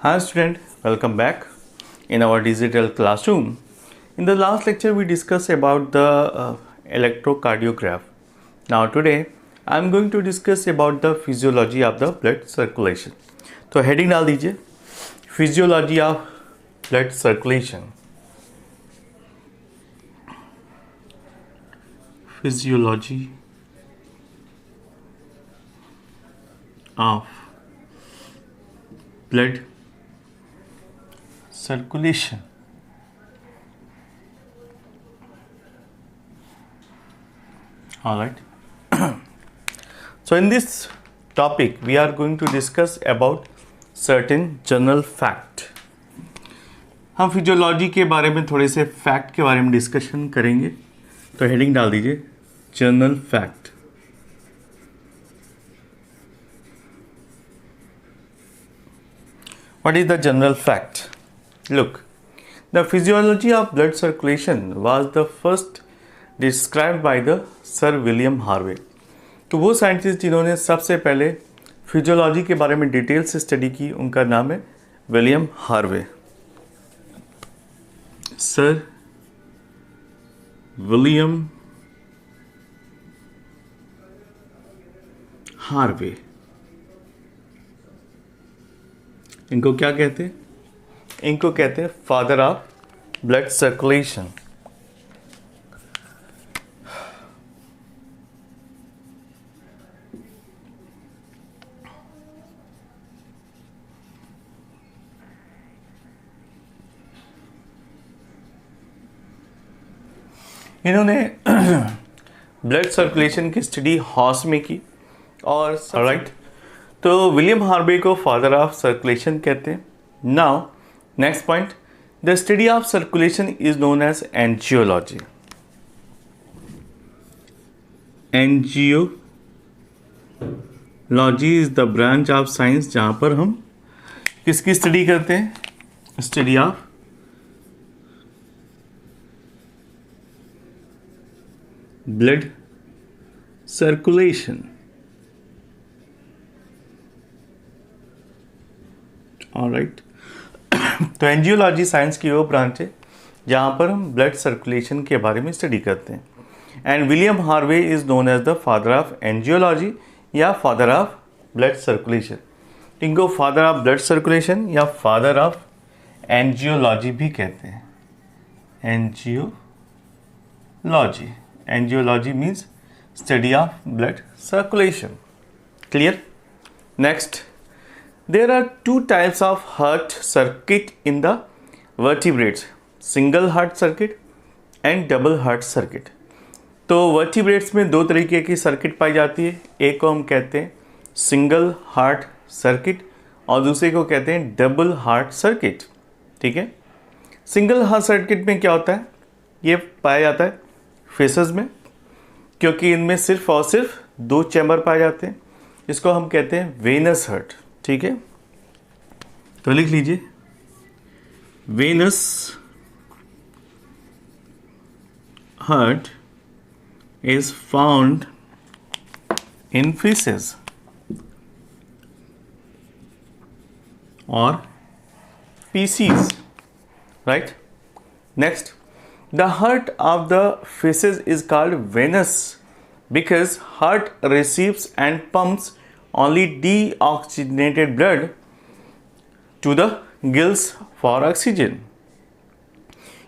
Hi student, welcome back in our digital classroom. In the last lecture we discussed about the electrocardiograph. Now today I am going to discuss about the physiology of the blood circulation. तो heading डाल दीजिए physiology of blood circulation. Physiology of blood circulation. All right. So in this topic we are going to discuss about certain general fact. हम physiology के बारे में थोड़े से fact के बारे में डिस्कशन करेंगे. तो हेडिंग डाल दीजिए general fact. What is the general fact? Look, the physiology of blood circulation was the first described by the Sir William Harvey. तो वो साइंटिस्ट जिन्होंने सबसे पहले फिजियोलॉजी के बारे में डिटेल से स्टडी की उनका नाम है William Harvey. Sir William Harvey. इनको क्या कहते हैं? इनको कहते हैं फादर ऑफ ब्लड सर्कुलेशन. इन्होंने ब्लड सर्कुलेशन की स्टडी हॉर्स में की और राइट. तो विलियम हार्वे को फादर ऑफ सर्कुलेशन कहते हैं. Now next point, the study of circulation is known as angiology. Angiology is the branch of science जहां पर हम किसकी स्टडी करते हैं? Study of blood circulation. Alright. तो एंजियोलॉजी साइंस की वो ब्रांच है जहाँ पर हम ब्लड सर्कुलेशन के बारे में स्टडी करते हैं. And William Harvey is known as the father of angiology या फादर ऑफ ब्लड सर्कुलेशन. इनको फादर ऑफ ब्लड सर्कुलेशन या फादर ऑफ एंजियोलॉजी भी कहते हैं. Angiology. Angiology means study of blood circulation. Clear? Next, there are two types of heart circuit in the vertebrates, single heart circuit and double heart circuit. तो vertebrates में दो तरीके की circuit पाई जाती है. एक को हम कहते हैं सिंगल हार्ट सर्किट और दूसरे को कहते हैं डबल हार्ट सर्किट. ठीक है. सिंगल हार्ट सर्किट में क्या होता है? ये पाया जाता है फेसेस में, क्योंकि इनमें सिर्फ और सिर्फ दो चैम्बर पाए जाते हैं. इसको हम कहते हैं वेनस हार्ट. ठीक है. तो लिख लीजिए venous heart is found in fishes और pisces. Right. Next, the heart of the fishes is called venous because heart receives and pumps only deoxygenated blood to the gills for oxygen.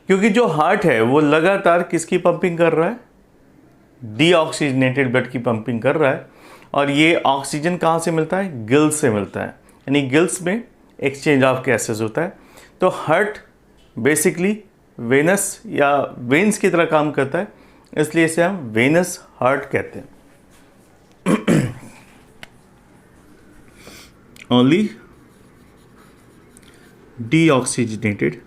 क्योंकि जो heart है वो लगातार किसकी pumping कर रहा है? डीऑक्सीजनेटेड ब्लड की पंपिंग कर रहा है. और ये ऑक्सीजन कहाँ से मिलता है? गिल्स से मिलता है. यानी गिल्स में एक्सचेंज ऑफ गैसेस होता है. तो हार्ट बेसिकली वेनस या वेन्स की तरह काम करता है, इसलिए इसे हम वेनस हार्ट कहते हैं. only deoxygenated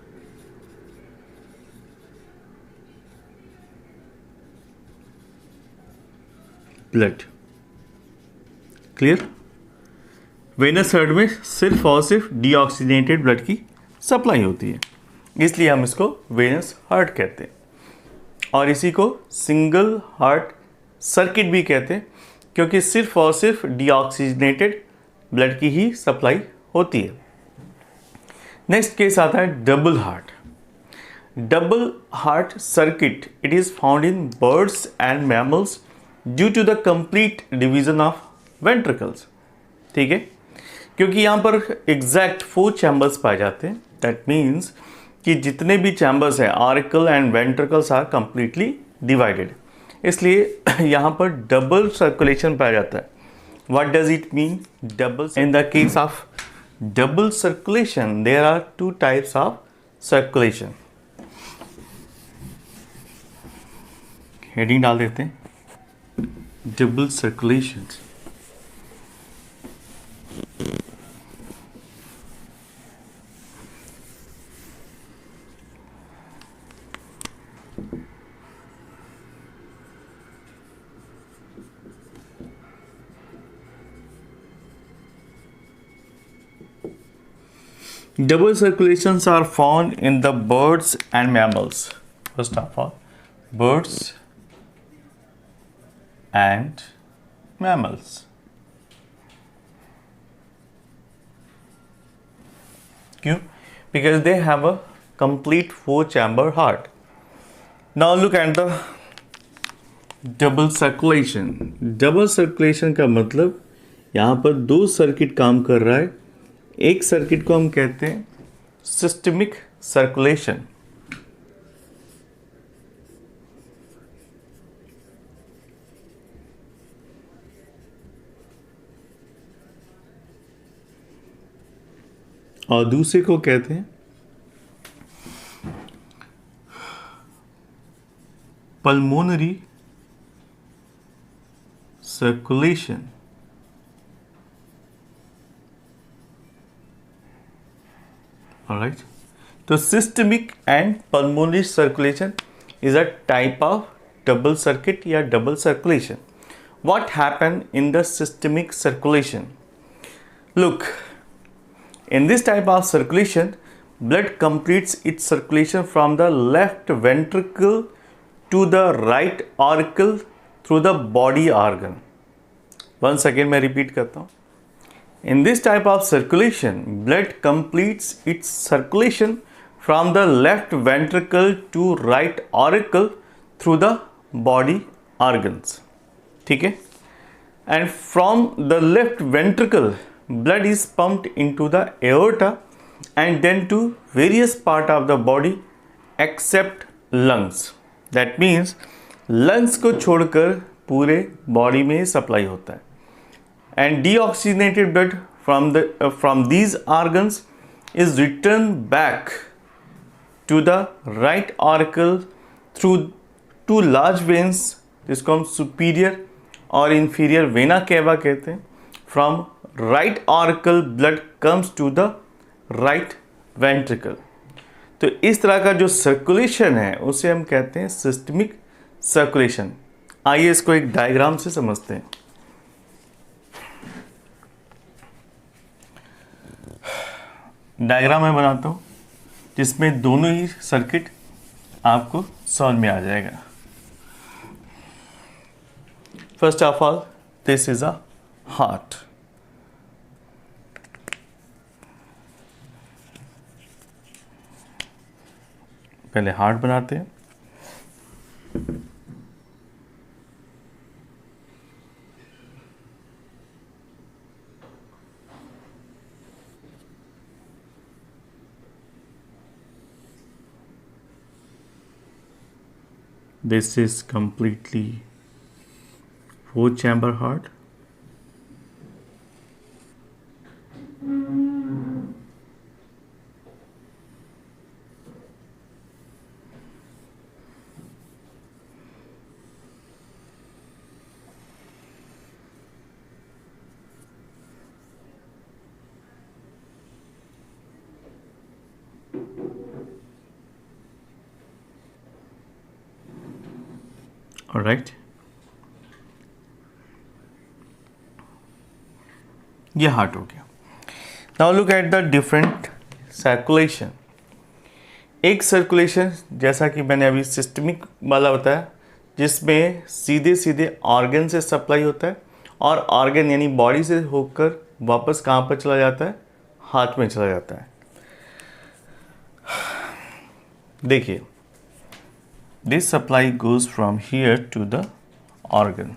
blood. Clear? Venous heart में सिर्फ और सिर्फ डीऑक्सीजनेटेड ब्लड की सप्लाई होती है, इसलिए हम इसको वेनस हार्ट कहते हैं. और इसी को सिंगल हार्ट सर्किट भी कहते हैं, क्योंकि सिर्फ और सिर्फ डीऑक्सीजनेटेड ब्लड की ही सप्लाई होती है. नेक्स्ट केस आता है double heart. Double heart circuit, it is found in birds and mammals due to the complete division of ventricles. ठीक है, क्योंकि यहाँ पर एग्जैक्ट 4 चैम्बर्स पाए जाते हैं. दैट मीन्स कि जितने भी चैम्बर्स हैं auricle and ventricles are completely divided, इसलिए यहाँ पर डबल सर्कुलेशन पाया जाता है. What does it mean double? In the case of double circulation there are 2 types of circulation. Heading डाल देते हैं double circulation. Double circulations are found in the birds and mammals. First of all, birds and mammals. क्यों? Because they have a complete 4-chamber heart. Now look at the double circulation. Double circulation का मतलब यहाँ पर 2 circuit काम कर रहा है. एक सर्किट को हम कहते हैं सिस्टमिक सर्कुलेशन. और दूसरे को कहते हैं पल्मोनरी सर्कुलेशन. ऑलराइट, तो systemic and pulmonary circulation is a type of double circuit या double circulation. What happen in the systemic circulation? Look, in this type of circulation, blood completes its circulation from the left ventricle to the right auricle through the body organ. Once again मैं repeat करता हूँ. In this type of circulation, blood completes its circulation from the left ventricle to right auricle through the body organs. ठीक है? And from the left ventricle, blood is pumped into the aorta and then to various part of the body except lungs. That means lungs को छोड़कर पूरे body में supply होता है. And deoxygenated blood from these organs is returned back to the right auricle through 2 large veins, जिसको हम superior और inferior vena cava कहते हैं. From right auricle blood comes to the right ventricle. तो इस तरह का जो सर्कुलेशन है उसे हम कहते हैं सिस्टमिक सर्कुलेशन. आइए इसको एक डायग्राम से समझते हैं. डायग्राम मैं बनाता हूं जिसमें दोनों ही सर्किट आपको समझ में आ जाएगा. First of all, this is a heart. पहले हार्ट बनाते हैं. This is completely 4-chamber heart. All right. ये हार्ट हो गया. Now look at the different circulation. एक सर्कुलेशन जैसा कि मैंने अभी सिस्टमिक वाला बताया, जिसमें सीधे सीधे ऑर्गन से सप्लाई होता है और ऑर्गन यानी बॉडी से होकर वापस कहाँ पर चला जाता है? हार्ट में चला जाता है. देखिए, this supply goes from here to the organ.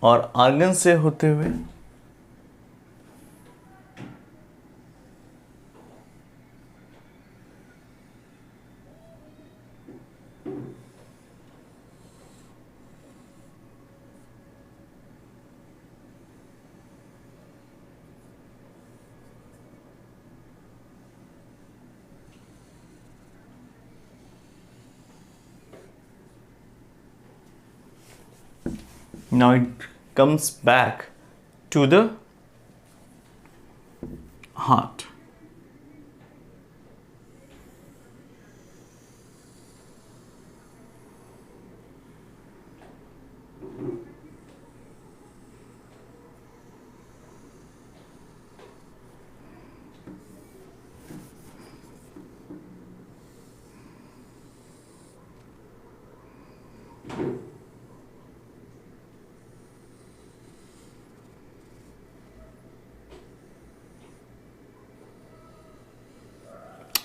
और ऑर्गन से होते हुए now it comes back to the heart.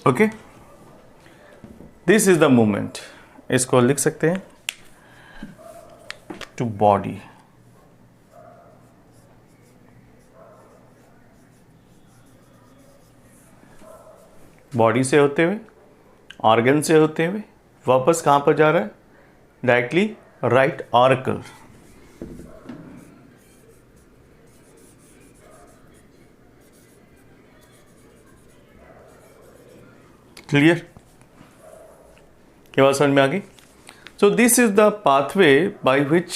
Okay, this is the movement. इसको लिख सकते हैं टू बॉडी. बॉडी से होते हुए, ऑर्गन से होते हुए वापस कहां पर जा रहा है? Directly right auricle. क्लियर? क्या बात समझ में आ गई? So this is the pathway by which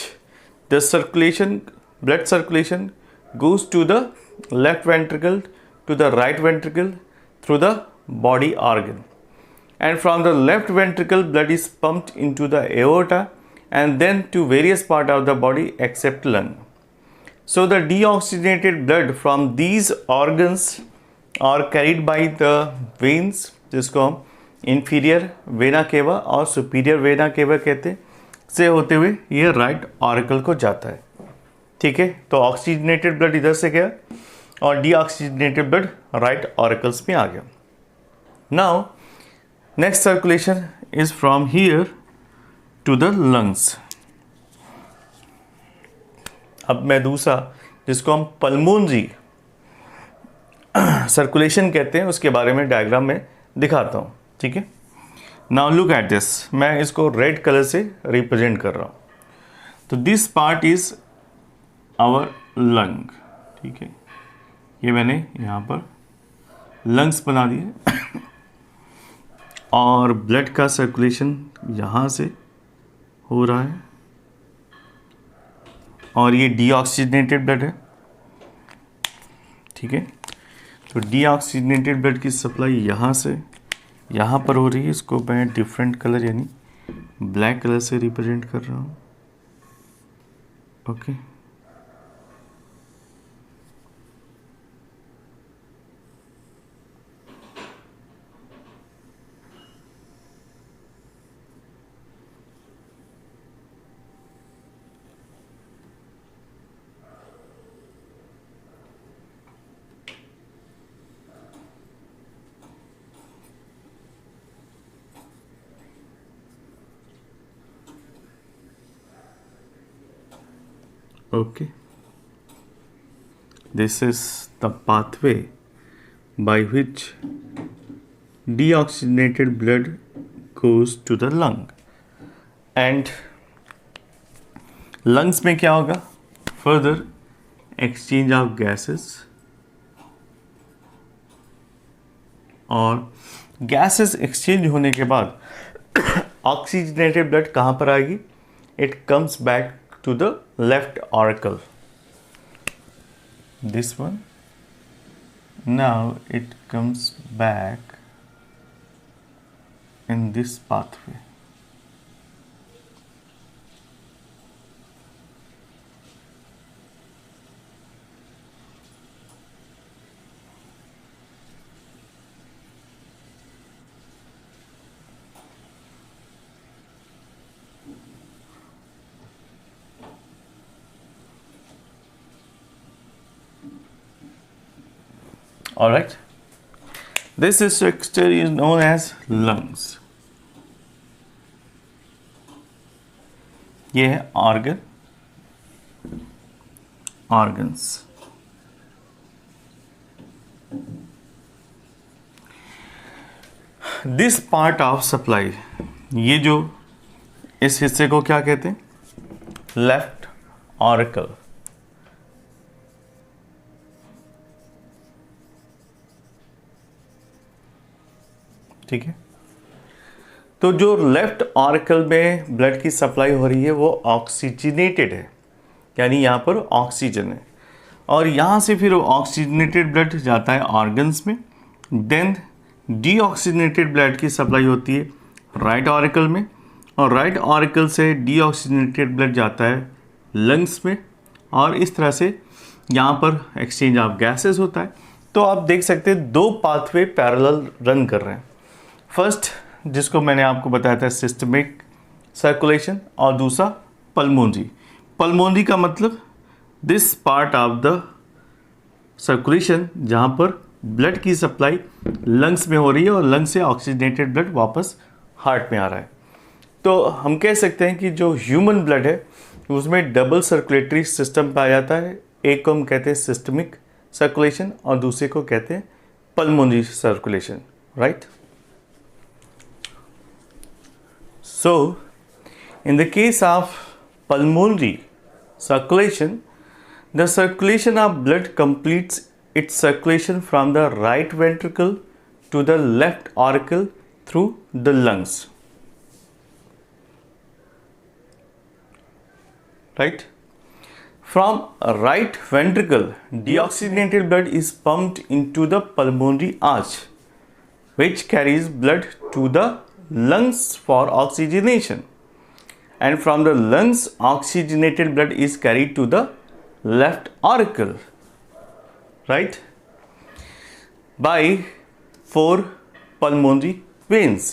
the circulation, blood circulation goes to the left ventricle, to the right ventricle through the body organ, and from the left ventricle blood is pumped into the aorta and then to various part of the body except lung. So the deoxygenated blood from these organs are carried by the veins, जिसको हम inferior vena cava और superior vena cava कहते हैं, से होते हुए ये right auricle को जाता है. ठीक है, तो ऑक्सीजनेटेड ब्लड इधर से गया और डीऑक्सीजनेटेड ब्लड राइट ऑरिकल्स में आ गया. Now next circulation is from here to the lungs. अब मैं दूसरा, जिसको हम पल्मोनरी सर्कुलेशन कहते हैं, उसके बारे में डायग्राम में दिखाता हूँ. ठीक है, नाउ लुक एट दिस. मैं इसको रेड कलर से रिप्रेजेंट कर रहा हूँ. तो this part is our lung. ठीक है, ये मैंने यहाँ पर लंग्स बना दिए और ब्लड का सर्कुलेशन यहाँ से हो रहा है और ये डीऑक्सीजनेटेड ब्लड है. ठीक है, तो डीऑक्सीजनेटेड ब्लड की सप्लाई यहाँ से यहाँ पर हो रही है. इसको मैं डिफरेंट कलर यानी ब्लैक कलर से रिप्रेजेंट कर रहा हूँ. Okay, okay, this is the pathway by which deoxygenated blood goes to the lung. And lungs में क्या होगा? Further exchange of gases, और gases exchange होने के बाद oxygenated blood कहाँ पर आएगी? It comes back to the left auricle. This one. Now it comes back in this pathway. Alright, this structure is known as lungs. ये है organs. This part of supply, ये जो इस हिस्से को क्या कहते हैं? Left auricle. ठीक है, तो जो लेफ्ट ऑरिकल में ब्लड की सप्लाई हो रही है वो ऑक्सीजनेटेड है, यानी यहाँ पर ऑक्सीजन है, और यहाँ से फिर ऑक्सीजनेटेड ब्लड जाता है ऑर्गन्स में. देन डीऑक्सीजनेटेड ब्लड की सप्लाई होती है राइट ऑरिकल में, और राइट ऑरिकल से डीऑक्सीजनेटेड ब्लड जाता है लंग्स में, और इस तरह से यहाँ पर एक्सचेंज ऑफ गैसेस होता है. तो आप देख सकते हैं दो पाथवे पैरेलल रन कर रहे हैं. फर्स्ट जिसको मैंने आपको बताया था सिस्टमिक सर्कुलेशन, और दूसरा पल्मोनरी. पल्मोनरी का मतलब this part of the circulation जहाँ पर ब्लड की सप्लाई लंग्स में हो रही है और लंग्स से ऑक्सीजनेटेड ब्लड वापस हार्ट में आ रहा है. तो हम कह सकते हैं कि जो ह्यूमन ब्लड है उसमें डबल सर्कुलेटरी सिस्टम पाया जाता है. एक को हम कहते हैं सिस्टमिक सर्कुलेशन और दूसरे को कहते हैं pulmonary circulation. Right. So, in the case of pulmonary circulation, the circulation of blood completes its circulation from the right ventricle to the left auricle through the lungs. Right? From right ventricle, deoxygenated blood is pumped into the pulmonary arch, which carries blood to the lungs for oxygenation, and from the lungs oxygenated blood is carried to the left auricle, right, by 4 pulmonary veins.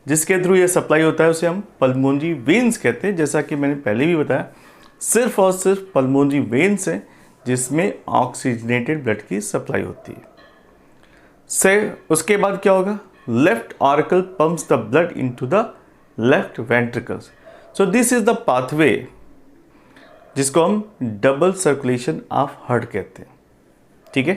जिसके through ये supply होता है उसे हम pulmonary veins कहते हैं. जैसा कि मैंने पहले भी बताया, सिर्फ और सिर्फ पल्मोनरी वेन्स हैं जिसमें ऑक्सीजनेटेड ब्लड की सप्लाई होती है. से उसके बाद क्या होगा? Left auricle pumps the blood into the left ventricles. So this is the pathway जिसको हम डबल सर्कुलेशन ऑफ हार्ट कहते हैं. ठीक है.